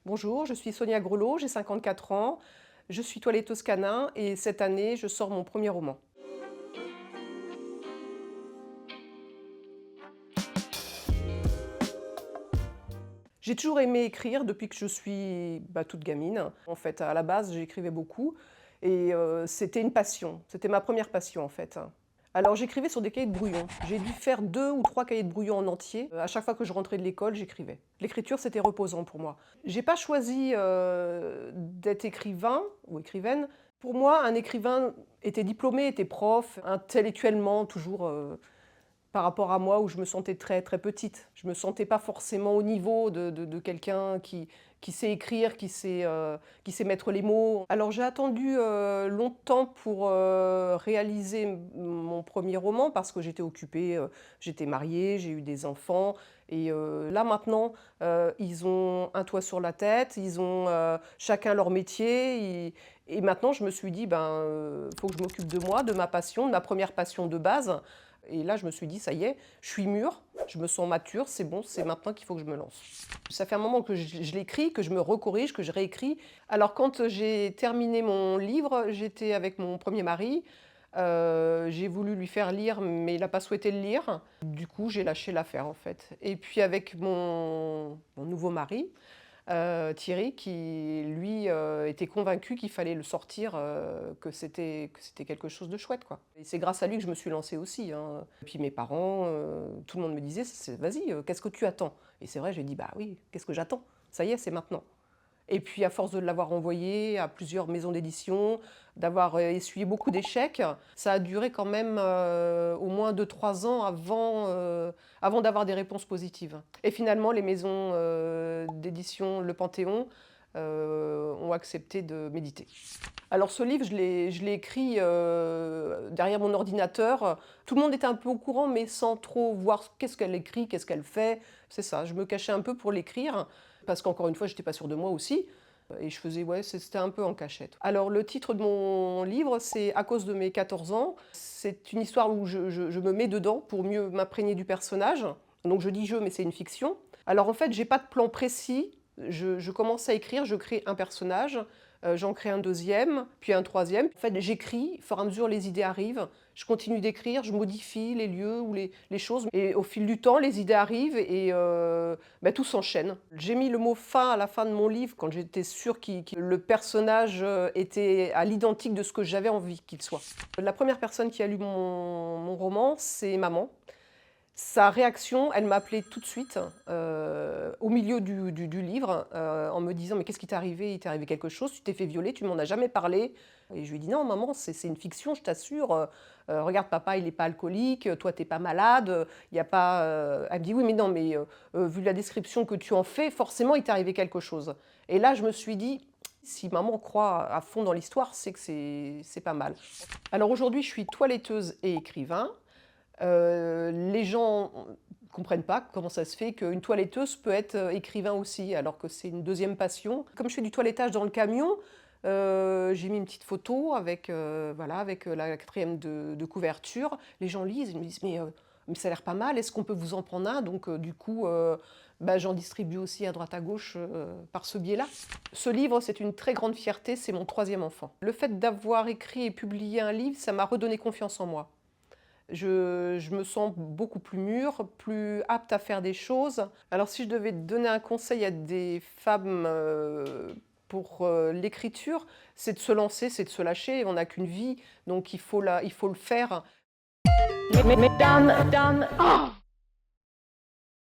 Bonjour, je suis Sonia Grelot, j'ai 54 ans, je suis toiletteuse canin et cette année, je sors mon premier roman. J'ai toujours aimé écrire depuis que je suis toute gamine. En fait, à la base, j'écrivais beaucoup et c'était une passion. C'était ma première passion, en fait. Alors, j'écrivais sur des cahiers de brouillon. J'ai dû faire 2 ou 3 cahiers de brouillon en entier. À chaque fois que je rentrais de l'école, j'écrivais. L'écriture, c'était reposant pour moi. J'ai pas choisi d'être écrivain ou écrivaine. Pour moi, un écrivain était diplômé, était prof, intellectuellement toujours par rapport à moi où je me sentais très, très petite. Je ne me sentais pas forcément au niveau de quelqu'un qui sait écrire, qui sait mettre les mots. Alors j'ai attendu longtemps pour réaliser mon premier roman parce que j'étais occupée, j'étais mariée, j'ai eu des enfants. Et là maintenant, ils ont un toit sur la tête, ils ont chacun leur métier. Et maintenant, je me suis dit, faut que je m'occupe de moi, de ma passion, de ma première passion de base. Et là, je me suis dit, ça y est, je suis mûre, je me sens mature, c'est bon, c'est maintenant qu'il faut que je me lance. Ça fait un moment que je l'écris, que je me recorrige, que je réécris. Alors, quand j'ai terminé mon livre, j'étais avec mon premier mari. J'ai voulu lui faire lire, mais il n'a pas souhaité le lire. Du coup, j'ai lâché l'affaire, en fait. Et puis, avec mon nouveau mari, Thierry, qui lui était convaincu qu'il fallait le sortir, que c'était quelque chose de chouette, quoi. Et c'est grâce à lui que je me suis lancée aussi, hein. Et puis mes parents, tout le monde me disait, vas-y, qu'est-ce que tu attends? Et c'est vrai, j'ai dit, bah oui, qu'est-ce que j'attends? Ça y est, c'est maintenant. Et puis à force de l'avoir envoyé à plusieurs maisons d'édition, d'avoir essuyé beaucoup d'échecs, ça a duré quand même au moins 2 3 ans avant d'avoir des réponses positives. Et finalement, les maisons d'édition Le Panthéon ont accepté de m'éditer. Alors ce livre, je l'ai écrit derrière mon ordinateur. Tout le monde était un peu au courant, mais sans trop voir qu'est-ce qu'elle écrit, qu'est-ce qu'elle fait. C'est ça, je me cachais un peu pour l'écrire, parce qu'encore une fois, je n'étais pas sûre de moi aussi. Et je faisais, ouais, c'était un peu en cachette. Alors le titre de mon livre, c'est À cause de mes 14 ans. C'est une histoire où je me mets dedans pour mieux m'imprégner du personnage. Donc je dis je, mais c'est une fiction. Alors en fait, j'ai pas de plan précis. Je commence à écrire, je crée un personnage, j'en crée un deuxième, puis un troisième. En fait, j'écris, au fur et à mesure les idées arrivent, je continue d'écrire, je modifie les lieux ou les choses. Et au fil du temps, les idées arrivent et tout s'enchaîne. J'ai mis le mot fin à la fin de mon livre quand j'étais sûre que le personnage était à l'identique de ce que j'avais envie qu'il soit. La première personne qui a lu mon roman, c'est maman. Sa réaction, elle m'a appelée tout de suite, au milieu du livre, en me disant: «Mais qu'est-ce qui t'est arrivé? Il t'est arrivé quelque chose? Tu t'es fait violer? Tu m'en as jamais parlé?» Et je lui ai dit: «Non maman, c'est une fiction, je t'assure, regarde papa il n'est pas alcoolique, toi t'es pas malade, il y a pas…» Elle me dit: «Oui mais non, mais vu la description que tu en fais, forcément il t'est arrivé quelque chose.» Et là je me suis dit: «Si maman croit à fond dans l'histoire, c'est que c'est pas mal.» Alors aujourd'hui je suis toiletteuse et écrivain. Les gens ne comprennent pas comment ça se fait qu'une toiletteuse peut être écrivain aussi, alors que c'est une deuxième passion. Comme je fais du toilettage dans le camion, j'ai mis une petite photo avec, voilà, avec la quatrième de couverture. Les gens lisent, ils me disent: mais ça a l'air pas mal, est-ce qu'on peut vous en prendre un?» Donc du coup, j'en distribue aussi à droite à gauche par ce biais-là. Ce livre, c'est une très grande fierté, c'est mon troisième enfant. Le fait d'avoir écrit et publié un livre, ça m'a redonné confiance en moi. Je me sens beaucoup plus mûre, plus apte à faire des choses. Alors si je devais donner un conseil à des femmes pour l'écriture, c'est de se lancer, c'est de se lâcher. On n'a qu'une vie, donc il faut le faire. Mesdames,